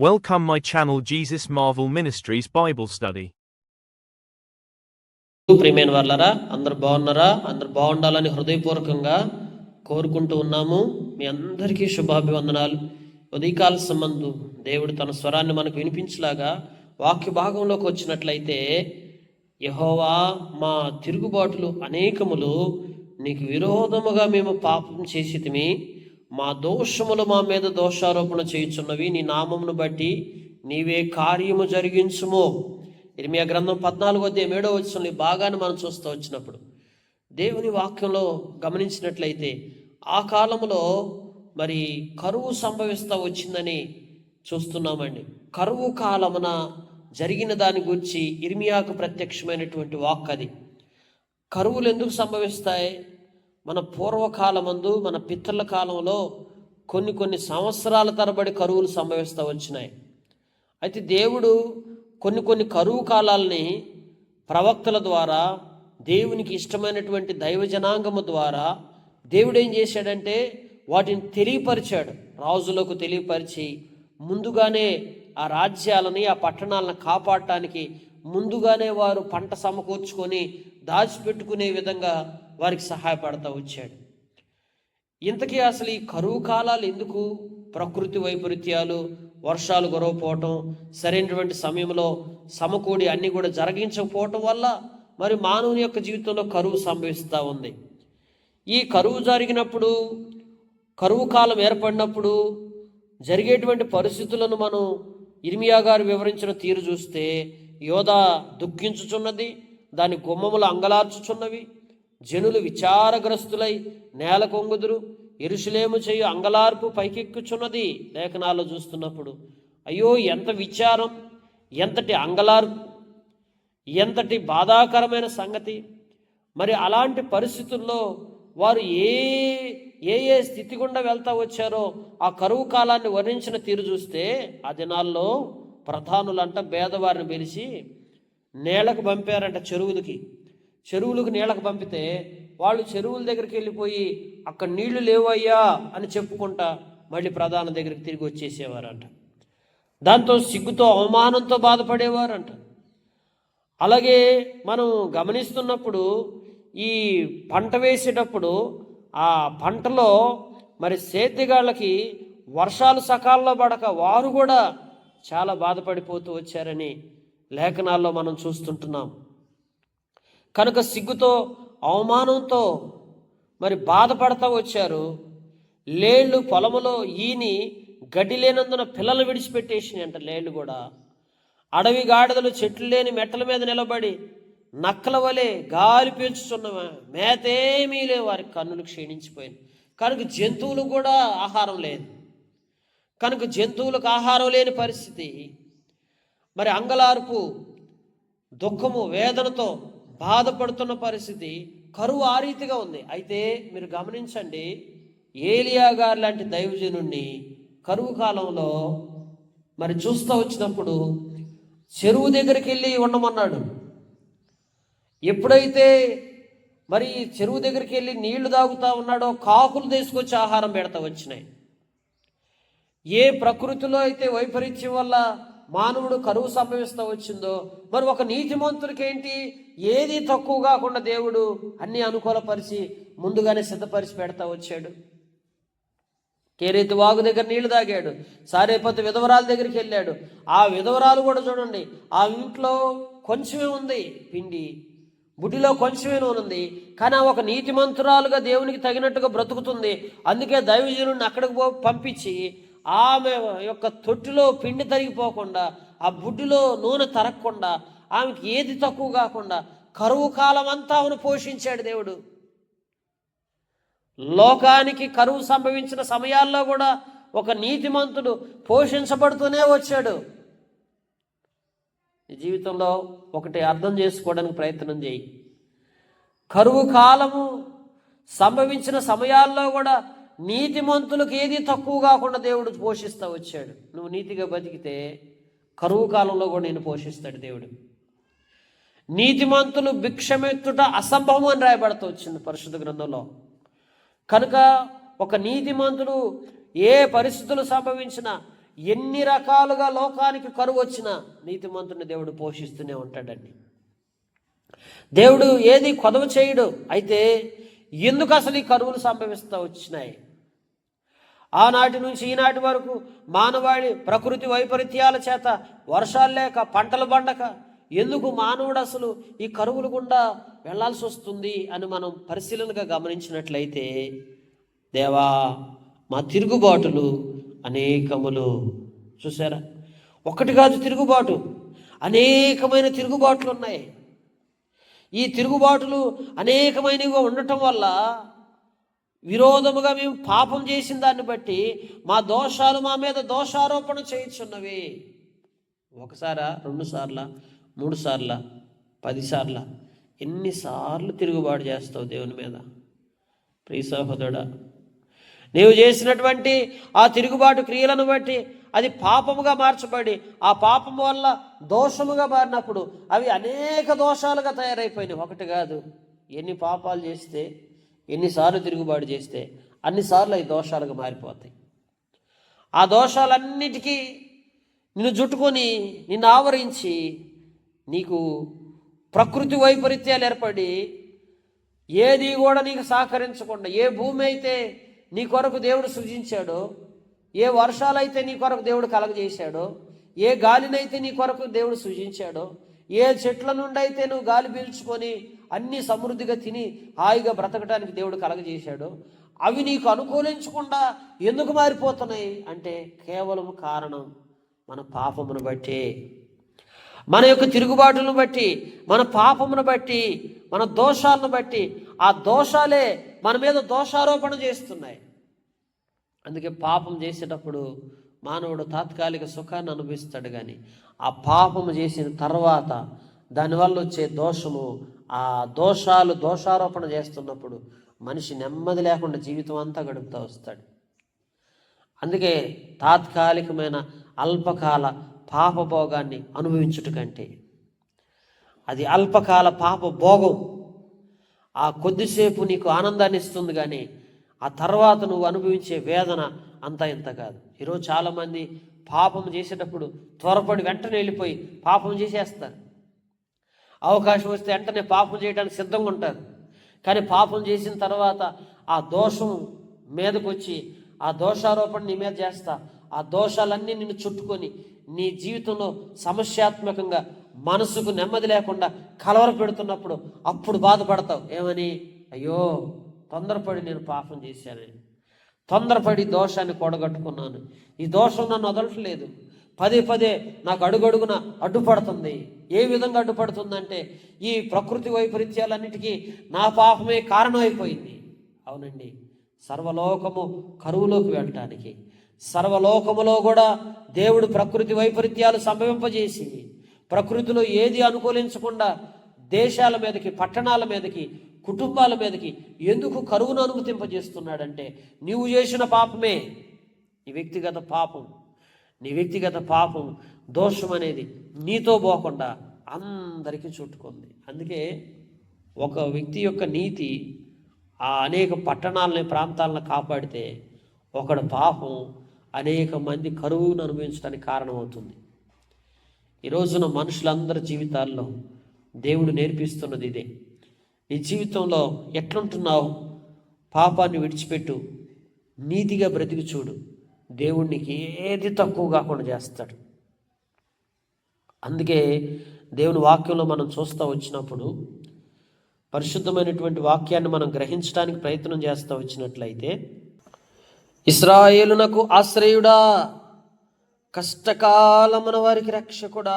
Welcome my channel Jesus Marvel Ministries Bible Study. ప్రియమైన వాళ్ళరా, అందరు బాగున్నారా? అందరు బాగుండాలని హృదయపూర్వకంగా కోరుకుంటూ ఉన్నాము. మీ అందరికీ శుభాభివందనాలు. ఉదయకాల సంబంధం దేవుడు తన స్వరాన్ని మనకు వినిపించలాగా వాక్య భాగంలోకి వచ్చినట్లయితే, యెహోవా, మా తిరుగుబాటులు అనేకములు, నీకు విరోధముగా మేము పాపం చేసితిమి, మా దోషములు మా మీద దోషారోపణ చేయుచున్నవి, నీ నామమును బట్టి నీవే కార్యము జరిగించుము. ఇర్మియా గ్రంథం 14:7 బాగానే మనం చూస్తూ వచ్చినప్పుడు దేవుని వాక్యంలో గమనించినట్లయితే, ఆ కాలంలో మరి కరువు సంభవిస్తూ వచ్చిందని చూస్తున్నామండి. కరువు కాలమున జరిగిన దాని గురించి ఇర్మియాకు ప్రత్యక్షమైనటువంటి వాక్ అది. కరువులు ఎందుకు సంభవిస్తాయి? మన పూర్వకాలమందు, మన పితరుల కాలంలో కొన్ని సంవత్సరాల తరబడి కరువులు సంభవిస్తూ వచ్చినాయి. అయితే దేవుడు కొన్ని కరువు కాలాలని ప్రవక్తల ద్వారా, దేవునికి ఇష్టమైనటువంటి దైవ జనాంగము ద్వారా దేవుడు ఏం చేశాడంటే వాటిని తెలియపరిచాడు. రాజులకు తెలియపరిచి ముందుగానే ఆ రాజ్యాలని, ఆ పట్టణాలను కాపాడటానికి ముందుగానే వారు పంట సమకూర్చుకొని దాచిపెట్టుకునే విధంగా వారికి సహాయపడతా వచ్చాడు. ఇంతకీ అసలు ఈ కరువు కాలాలు ఎందుకు? ప్రకృతి వైపరీత్యాలు, వర్షాలు కురవపోవటం, సరైనటువంటి సమయంలో సమకూడి అన్నీ కూడా జరిగించకపోవటం వల్ల మరి మానవుని యొక్క జీవితంలో కరువు సంభవిస్తూ ఉంది. ఈ కరువు జరిగినప్పుడు, కరువు కాలం ఏర్పడినప్పుడు జరిగేటువంటి పరిస్థితులను మనం ఇర్మియా గారు వివరించిన తీరు చూస్తే, యోధా దుఃఖించుచున్నది, దాని గుమ్మములు అంగలార్చుచున్నవి, జనులు విచారగ్రస్తులై నేల కొంగుదురు, యెరూషలేము చేయు అంగలార్పు పైకెక్కుచున్నది. లేఖనాల్లో చూస్తున్నప్పుడు అయ్యో, ఎంత విచారం, ఎంతటి అంగలార్పు, ఎంతటి బాధాకరమైన సంగతి. మరి అలాంటి పరిస్థితుల్లో వారు ఏ స్థితి గుండా వెళ్తా వచ్చారో ఆ కరువు కాలాన్ని వర్ణించిన తీరు చూస్తే, ఆ దినాల్లో ప్రధానులంట పేదవారిని పిలిచి నేలకు పంపారంట. చెరువులకు నీళ్ళకు పంపితే వాళ్ళు చెరువుల దగ్గరికి వెళ్ళిపోయి అక్కడ నీళ్లు లేవయ్యా అని చెప్పుకుంటా మళ్ళీ ప్రధాన దగ్గరికి తిరిగి వచ్చేసేవారంట. దాంతో సిగ్గుతో, అవమానంతో బాధపడేవారంట. అలాగే మనం గమనిస్తున్నప్పుడు ఈ పంట వేసేటప్పుడు ఆ పంటలో మరి సేద్యగాళ్ళకి వర్షాలు సకాలంలో పడక వారు కూడా చాలా బాధపడిపోతూ వచ్చారని లేఖనాల్లో మనం చూస్తుంటున్నాం. కనుక సిగ్గుతో, అవమానంతో మరి బాధపడతా వచ్చారు. లేళ్ళు పొలములో ఈని గడ్డి లేనందున పిల్లలు విడిచిపెట్టేసినాయి అంట. లేళ్ళు కూడా అడవి గాడిదలు చెట్లు లేని మెట్టల మీద నిలబడి నక్కల వలె గాలి పీల్చుచున్నవా, మేతేమీ లేవు, వారి కన్నులు క్షీణించిపోయింది. కనుక జంతువులకు కూడా ఆహారం లేదు. కనుక జంతువులకు ఆహారం లేని పరిస్థితి. మరి అంగలార్పు, దుఃఖము, వేదనతో బాధపడుతున్న పరిస్థితి. కరువు ఆ రీతిగా ఉంది. అయితే మీరు గమనించండి, ఏలియా గారు లాంటి దైవజనుణ్ణి కరువు కాలంలో మరి చూస్తూ వచ్చినప్పుడు చెరువు దగ్గరికి వెళ్ళి ఉండమన్నాడు. ఎప్పుడైతే మరి చెరువు దగ్గరికి వెళ్ళి నీళ్లు తాగుతూ ఉన్నాడో కాకులు తీసుకొచ్చి ఆహారం పెడతా వచ్చినాయి. ఏ ప్రకృతిలో అయితే వైపరీత్యం వల్ల మానవుడు కరువు సంభవిస్తూ వచ్చిందో, మరి ఒక నీతిమంతుడికి ఏంటి, ఏది తక్కువ కాకుండా దేవుడు అన్ని అనుకూలపరిచి ముందుగానే సిద్ధపరిచి పెడతా వచ్చాడు. కేరేతు వాగు దగ్గర నీళ్లు తాగాడు. సారేపతి విధవరాల దగ్గరికి వెళ్ళాడు. ఆ విధవరాలు కూడా చూడండి, ఆ ఇంట్లో కొంచెమే ఉంది పిండి, బుడ్డిలో కొంచెమే నూనె ఉంది, కానీ ఒక నీతిమంతురాలుగా దేవునికి తగినట్టుగా బ్రతుకుతుంది. అందుకే దైవజనుడిని అక్కడికి పంపించి ఆమె యొక్క తొట్టిలో పిండి తరిగిపోకుండా, ఆ బుడ్డిలో నూనె తరగకుండా, ఆమెకి ఏది తక్కువ కాకుండా కరువు కాలం అంతా ఆమెను పోషించాడు దేవుడు. లోకానికి కరువు సంభవించిన సమయాల్లో కూడా ఒక నీతిమంతుడు పోషించబడుతూనే వచ్చాడు. ఈ జీవితంలో ఒకటి అర్థం చేసుకోవడానికి ప్రయత్నం చేయి. కరువు కాలము సంభవించిన సమయాల్లో కూడా నీతిమంతులకు ఏది తక్కువ కాకుండా దేవుడు పోషిస్తూ వచ్చాడు. నువ్వు నీతిగా బతికితే కరువు కాలంలో కూడా నేను పోషిస్తాడు దేవుడు. నీతిమంతులు భిక్షమెత్తుట అసంభవం అని రాయబడుతూ వచ్చింది పరిశుద్ధ గ్రంథంలో. కనుక ఒక నీతిమంతుడు ఏ పరిస్థితులు సంభవించినా, ఎన్ని రకాలుగా లోకానికి కరువు వచ్చినా నీతిమంతుని దేవుడు పోషిస్తూనే ఉంటాడండి. దేవుడు ఏది కొదవ చేయడు. అయితే ఎందుకు అసలు ఈ కరువులు సంభవిస్తూ వచ్చినాయి? ఆనాటి నుంచి ఈనాటి వరకు మానవాళి ప్రకృతి వైపరీత్యాల చేత వర్షాలు లేక పంటలు పండక ఎందుకు మానవుడు అసలు ఈ కరువులు గుండా వెళ్లాల్సి వస్తుంది అని మనం పరిశీలనగా గమనించినట్లయితే, దేవా మా తిరుగుబాటులు అనేకములు. చూసారా, ఒకటి కాదు తిరుగుబాటు, అనేకమైన తిరుగుబాట్లు ఉన్నాయి. ఈ తిరుగుబాటులు అనేకమైనవిగా ఉండటం వల్ల విరోధముగా మేము పాపం చేసిన దాన్ని బట్టి మా దోషాలు మా మీద దోషారోపణ చేయుచున్నవి. ఒకసారా, 2 సార్లా, 3 సార్లా, 10 సార్లా? ఎన్నిసార్లు తిరుగుబాటు చేస్తావు దేవుని మీద? ప్రియ సహోదరుడా, నీవు చేసినటువంటి ఆ తిరుగుబాటు క్రియలను బట్టి అది పాపముగా మార్చబడి ఆ పాపము వల్ల దోషముగా మారినప్పుడు అవి అనేక దోషాలుగా తయారైపోయినాయి. ఒకటి కాదు, ఎన్ని పాపాలు చేస్తే, ఎన్నిసార్లు తిరుగుబాటు చేస్తే అన్నిసార్లు అవి దోషాలుగా మారిపోతాయి. ఆ దోషాలన్నిటికీ నిన్ను జుట్టుకొని నిన్ను ఆవరించి నీకు ప్రకృతి వైపరీత్యాలు ఏర్పడి ఏది కూడా నీకు సహకరించకుండా, ఏ భూమి అయితే నీ కొరకు దేవుడు సృజించాడో, ఏ వర్షాలైతే నీ కొరకు దేవుడు కలగజేశాడో, ఏ గాలినైతే నీ కొరకు దేవుడు సృజించాడో, ఏ చెట్ల నుండి అయితే నువ్వు గాలి పీల్చుకొని అన్ని సమృద్ధిగా తిని హాయిగా బ్రతకడానికి దేవుడు కలగజేశాడో, అవి నీకు అనుకూలించకుండా ఎందుకు మారిపోతున్నాయి అంటే కేవలం కారణం మన పాపమును బట్టి, మన యొక్క తిరుగుబాటులను బట్టి, మన పాపమును బట్టి, మన దోషాలను బట్టి. ఆ దోషాలే మన మీద దోషారోపణ చేస్తున్నాయి. అందుకే పాపం చేసేటప్పుడు మానవుడు తాత్కాలిక సుఖాన్ని అనుభవిస్తాడు, కానీ ఆ పాపము చేసిన తర్వాత దానివల్ల వచ్చే దోషము, ఆ దోషారోపణ చేస్తున్నప్పుడు మనిషి నెమ్మది లేకుండా జీవితం అంతా గడుపుతూ వస్తాడు. అందుకే తాత్కాలికమైన అల్పకాల పాపభోగాన్ని అనుభవించుట కంటే, అది అల్పకాల పాప భోగం ఆ కొద్దిసేపు నీకు ఆనందాన్ని ఇస్తుంది, కానీ ఆ తర్వాత నువ్వు అనుభవించే వేదన అంతా ఇంత కాదు. ఈరోజు చాలామంది పాపం చేసేటప్పుడు త్వరపడి వెంటనే వెళ్ళిపోయి పాపం చేసేస్తారు. అవకాశం వస్తే వెంటనే పాపం చేయడానికి సిద్ధంగా ఉంటారు. కానీ పాపం చేసిన తర్వాత ఆ దోషం మీదకు వచ్చి ఆ దోషారోపణ నీ మీద చేస్తా, ఆ దోషాలన్నీ నిన్ను చుట్టుకొని నీ జీవితంలో సమస్యాత్మకంగా మనసుకు నెమ్మది లేకుండా కలవర పెడుతున్నప్పుడు అప్పుడు బాధపడతావు. ఏమని? అయ్యో, తొందరపడి నేను పాపం చేశానని, తొందరపడి దోషాన్ని కూడగట్టుకున్నాను, ఈ దోషం నన్ను వదలట్లేదు, పదే పదే నాకు అడుగడుగున అడ్డుపడుతుంది. ఏ విధంగా అడ్డుపడుతుందంటే ఈ ప్రకృతి వైపరీత్యాలన్నిటికీ నా పాపమే కారణమైపోయింది. అవునండి, సర్వలోకము కరువులోకి వెళ్ళటానికి, సర్వలోకములో కూడా దేవుడు ప్రకృతి వైపరీత్యాలు సంభవింపజేసి ప్రకృతిలో ఏది అనుకూలించకుండా దేశాల మీదకి, పట్టణాల మీదకి, కుటుంబాల మీదకి ఎందుకు కరువును అనుమతింపజేస్తున్నాడంటే నీవు చేసిన పాపమే. నీ వ్యక్తిగత పాపం దోషం అనేది నీతో పోకుండా అందరికీ చుట్టుకుంది. అందుకే ఒక వ్యక్తి యొక్క నీతి ఆ అనేక పట్టణాలని, ప్రాంతాలను కాపాడితే ఒకడు పాపం అనేక మంది కరువును అనుభవించడానికి కారణమవుతుంది. ఈ రోజున మనుషులందరి జీవితాల్లో దేవుడు నేర్పిస్తున్నది ఇదే. నీ జీవితంలో ఎట్లుంటున్నావు? పాపాన్ని విడిచిపెట్టు, నీతిగా బ్రతికి చూడు, దేవుడు నీకు ఏది తక్కువ కాకుండా చేస్తాడు. అందుకే దేవుని వాక్యంలో మనం చూస్తూ వచ్చినప్పుడు, పరిశుద్ధమైనటువంటి వాక్యాన్ని మనం గ్రహించడానికి ప్రయత్నం చేస్తూ వచ్చినట్లయితే, ఇశ్రాయేలునకు ఆశ్రయుడా, కష్టకాలమున వారికి రక్షకుడా.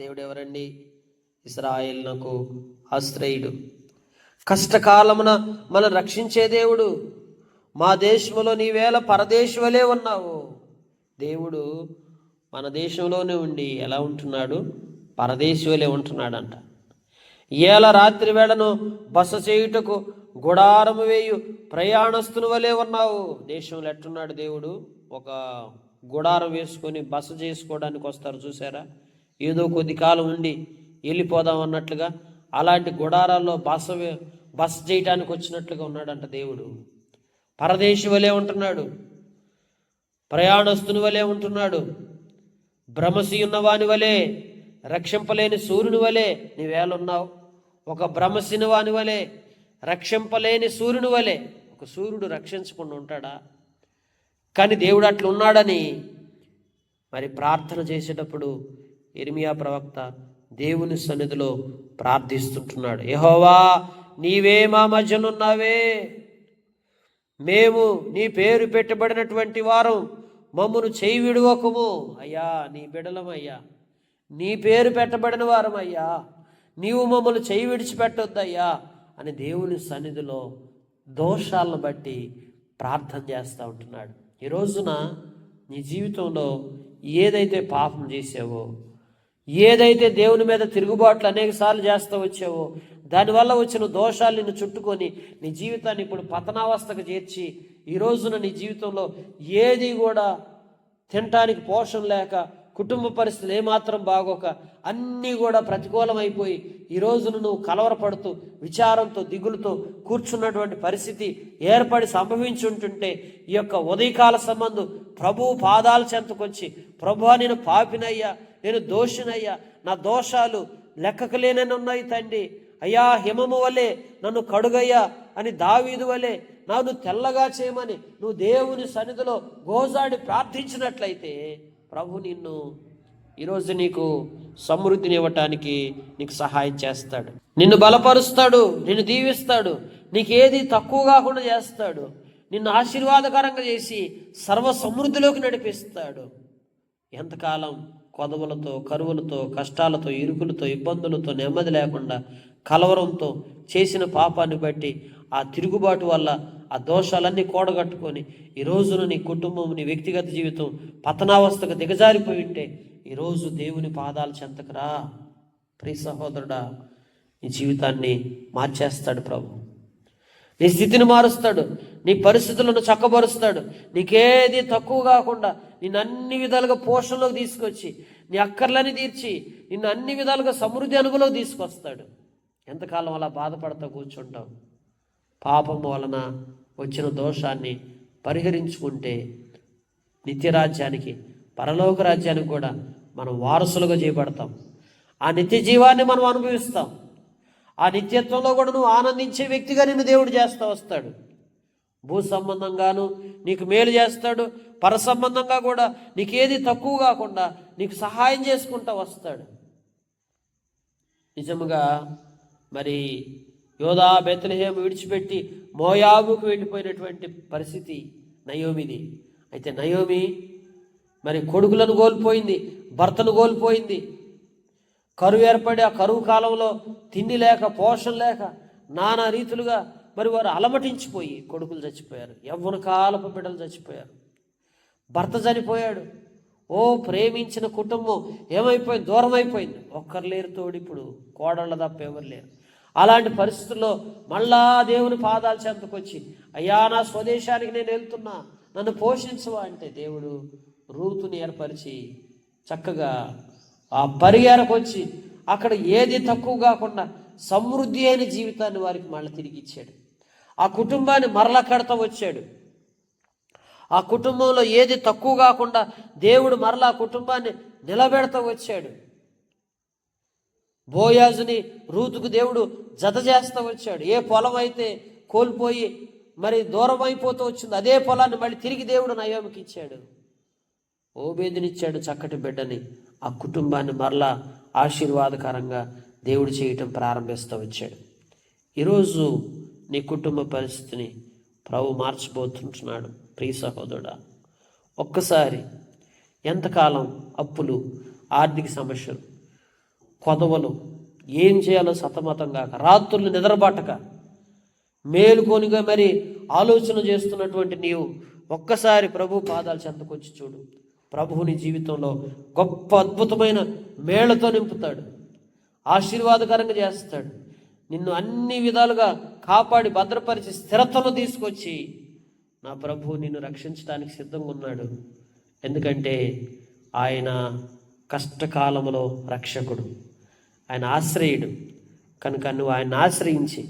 దేవుడు ఎవరండి? ఇశ్రాయేలునకు ఆశ్రయుడు, కష్టకాలమున మనం రక్షించే దేవుడు. మా దేశంలో నీవేళ పరదేశి వలె ఉన్నావు. దేవుడు మన దేశంలోనే ఉండి ఎలా ఉంటున్నాడు? పరదేశి వలె ఉంటున్నాడంట. ఏల రాత్రి వేళను బస చేయుటకు గుడారము వేయు ప్రయాణస్తుని వలె ఉన్నావు. దేశంలో ఎట్టున్నాడు దేవుడు? ఒక గుడారం వేసుకొని బస చేసుకోవడానికి వస్తారు చూసారా? ఏదో కొద్ది కాలం ఉండి వెళ్ళిపోదాం అన్నట్లుగా అలాంటి గుడారాల్లో బస చేయడానికి వచ్చినట్లుగా ఉన్నాడంట దేవుడు. పరదేశి వలె ఉంటున్నాడు. ప్రయాణస్తుని వలె ఉంటున్నాడు. భ్రమసి ఉన్నవాని వలె, రక్షింపలేని సూర్యుని వలె నీవేళున్నావు. ఒక భ్రమసిన వాని వలె, రక్షింపలేని సూర్యుని వలె. ఒక సూర్యుడు రక్షించకుండా ఉంటాడా? కానీ దేవుడు అట్లా ఉన్నాడని మరి ప్రార్థన చేసేటప్పుడు ఇర్మియా ప్రవక్త దేవుని సన్నిధిలో ప్రార్థిస్తుంటున్నాడు. యెహోవా, నీవే మా మధ్యనున్నావే, మేము నీ పేరు పెట్టబడినటువంటి వారం, మమ్మను చేయి విడువకము. అయ్యా, నీ బిడలమయ్యా, నీ పేరు పెట్టబడిన వారం అయ్యా, నీవు మమ్మల్ని చేయి విడిచిపెట్టొద్దయ్యా అని దేవుని సన్నిధిలో దోషాలను బట్టి ప్రార్థన చేస్తూ ఉంటున్నాడు. ఈ రోజున నీ జీవితంలో ఏదైతే పాపం చేసావో, ఏదైతే దేవుని మీద తిరుగుబాట్లు అనేక సార్లు చేస్తూ వచ్చావో, దానివల్ల వచ్చిన దోషాలు నిన్ను చుట్టుకొని నీ జీవితాన్ని ఇప్పుడు పతనావస్థకు చేర్చి, ఈ రోజున నీ జీవితంలో ఏది కూడా తినటానికి పోషణ లేక, కుటుంబ పరిస్థితులు ఏమాత్రం బాగోక, అన్నీ కూడా ప్రతికూలమైపోయి ఈ రోజున నువ్వు కలవరపడుతూ విచారంతో దిగులుతో కూర్చున్నటువంటి పరిస్థితి ఏర్పడి సంభవించి ఉంటుంటే, ఈ యొక్క ఉదయకాల సంబంధం ప్రభువు పాదాల చెంతకొచ్చి, ప్రభువా నేను పాపినయ్యా, నేను దోషినయ్యా, నా దోషాలు లెక్కకు లేనని ఉన్నాయి తండ్రి, అయ్యా హిమము వలె నన్ను కడుగయ్యా అని దావీదు వలె నన్ను తెల్లగా చేయమని నువ్వు దేవుని సన్నిధిలో గోజాడి ప్రార్థించినట్లయితే ప్రభు నిన్ను ఈరోజు నీకు సమృద్ధిని ఇవ్వటానికి నీకు సహాయం చేస్తాడు. నిన్ను బలపరుస్తాడు, నిన్ను దీవిస్తాడు, నీకు ఏది తక్కువ కాకుండా చేస్తాడు, నిన్ను ఆశీర్వాదకరంగా చేసి సర్వ సమృద్ధిలోకి నడిపిస్తాడు. ఎంతకాలం కొదవలతో, కరువులతో, కష్టాలతో, ఇరుకులతో, ఇబ్బందులతో, నెమ్మది లేకుండా, కలవరంతో చేసిన పాపాన్ని బట్టి, ఆ తిరుగుబాటు వల్ల ఆ దోషాలన్నీ కూడగట్టుకొని ఈ రోజున నీ కుటుంబం, నీ వ్యక్తిగత జీవితం పతనావస్థకు దిగజారిపోయి ఉంటే ఈరోజు దేవుని పాదాల చెంతకు రా ప్రియ సహోదరుడా. నీ జీవితాన్ని మార్చేస్తాడు ప్రభు. నీ స్థితిని మారుస్తాడు, నీ పరిస్థితులను చక్కబరుస్తాడు. నీకేది తక్కువ కాకుండా నిన్ను అన్ని విధాలుగా పోషణలోకి తీసుకొచ్చి, నీ అక్కర్లని తీర్చి, నిన్ను అన్ని విధాలుగా సమృద్ధి అనుభవంలోకి తీసుకొస్తాడు. ఎంతకాలం అలా బాధపడతా కూర్చుంటావు? పాపం వలన వచ్చిన దోషాన్ని పరిహరించుకుంటే నిత్యరాజ్యానికి, పరలోక రాజ్యానికి కూడా మనం వారసులుగా చేయబడతాం. ఆ నిత్య జీవాన్ని మనం అనుభవిస్తాం. ఆ నిత్యత్వంలో కూడా నువ్వు ఆనందించే వ్యక్తిగా నిన్ను దేవుడు చేస్తూ వస్తాడు. భూ సంబంధంగాను నీకు మేలు చేస్తాడు, పర సంబంధంగా కూడా నీకేది తక్కువ కాకుండా నీకు సహాయం చేసుకుంటూ వస్తాడు. నిజముగా మరి యోధా బెత్లెహేము విడిచిపెట్టి మోయాబుకు వెళ్ళిపోయినటువంటి పరిస్థితి నయోమిది. అయితే నయోమి మరి కొడుకులను కోల్పోయింది, భర్తను కోల్పోయింది. కరువు ఏర్పడి ఆ కరువు కాలంలో తిండి లేక, పోషణ లేక, నానా రీతులుగా మరి వారు అలమటించిపోయి కొడుకులు చచ్చిపోయారు, యవ్వన కాలపు బిడ్డలు చచ్చిపోయారు, భర్త చనిపోయాడు. ఓ ప్రేమించిన కుటుంబం ఏమైపోయింది? దూరం అయిపోయింది. ఒక్కరు లేరు తోడు, ఇప్పుడు కోడళ్ళ తప్ప ఎవరు లేరు. అలాంటి పరిస్థితుల్లో మళ్ళా దేవుని పాదాల చెంతకొచ్చి, అయ్యా నా స్వదేశానికి నేను వెళ్తున్నా, నన్ను పోషించవా అంటే దేవుడు రూతుని ఏర్పరిచి చక్కగా ఆ పరిగారకు వచ్చి అక్కడ ఏది తక్కువ కాకుండా సమృద్ధి అయిన జీవితాన్ని వారికి మళ్ళీ తిరిగి ఇచ్చాడు. ఆ కుటుంబాన్ని మరలా కడతా వచ్చాడు. ఆ కుటుంబంలో ఏది తక్కువ కాకుండా దేవుడు మరలా ఆ కుటుంబాన్ని నిలబెడతా వచ్చాడు. బోయాజుని రూతుకు దేవుడు జత చేస్తూ వచ్చాడు. ఏ పొలం అయితే కోల్పోయి మరి దూరం అయిపోతూ వచ్చింది, అదే పొలాన్ని మళ్ళీ తిరిగి దేవుడు నయోమికి ఇచ్చాడు. ఓబేదునిచ్చాడు, చక్కటి బిడ్డని. ఆ కుటుంబాన్ని మరలా ఆశీర్వాదకరంగా దేవుడు చేయటం ప్రారంభిస్తూ వచ్చాడు. ఈరోజు నీ కుటుంబ పరిస్థితిని ప్రభు మార్చబోతుంటున్నాడు. ప్రియ సహోదరుడా, ఒక్కసారి ఎంతకాలం అప్పులు, ఆర్థిక సమస్యలు, కొదవలు, ఏం చేయాలో సతమతం కాక, రాత్రులు నిద్రబాటక, మేలుకొనిగా మరి ఆలోచన చేస్తున్నటువంటి నీవు ఒక్కసారి ప్రభు పాదాల చెంతకొచ్చి చూడు. ప్రభువు నీ జీవితంలో గొప్ప అద్భుతమైన మేళ్లతో నింపుతాడు, ఆశీర్వాదకరంగా చేస్తాడు. నిన్ను అన్ని విధాలుగా కాపాడి భద్రపరిచి స్థిరత్వం తీసుకొచ్చి నా ప్రభువు నిన్ను రక్షించడానికి సిద్ధంగా ఉన్నాడు. ఎందుకంటే ఆయన కష్టకాలంలో రక్షకుడు, ఆయన ఆశ్రయుడు. కనుక నువ్వు ఆయన ఆశ్రయించి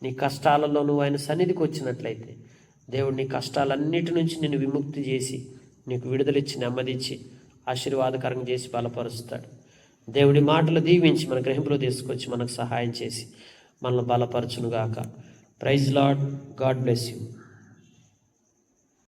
నీ కష్టాలలో నువ్వు ఆయన సన్నిధికి వచ్చినట్లయితే దేవుడు నీ కష్టాలన్నిటి నుంచి నిన్ను విముక్తి చేసి నీకు విడుదలిచ్చి నెమ్మదిచ్చి ఆశీర్వాదకరంగా చేసి బలపరుస్తాడు. దేవుడి మాటలు దీవించి మన గ్రహింపులో తీసుకొచ్చి మనకు సహాయం చేసి మనల్ని బలపరచునుగాక. Praise Lord. God bless you.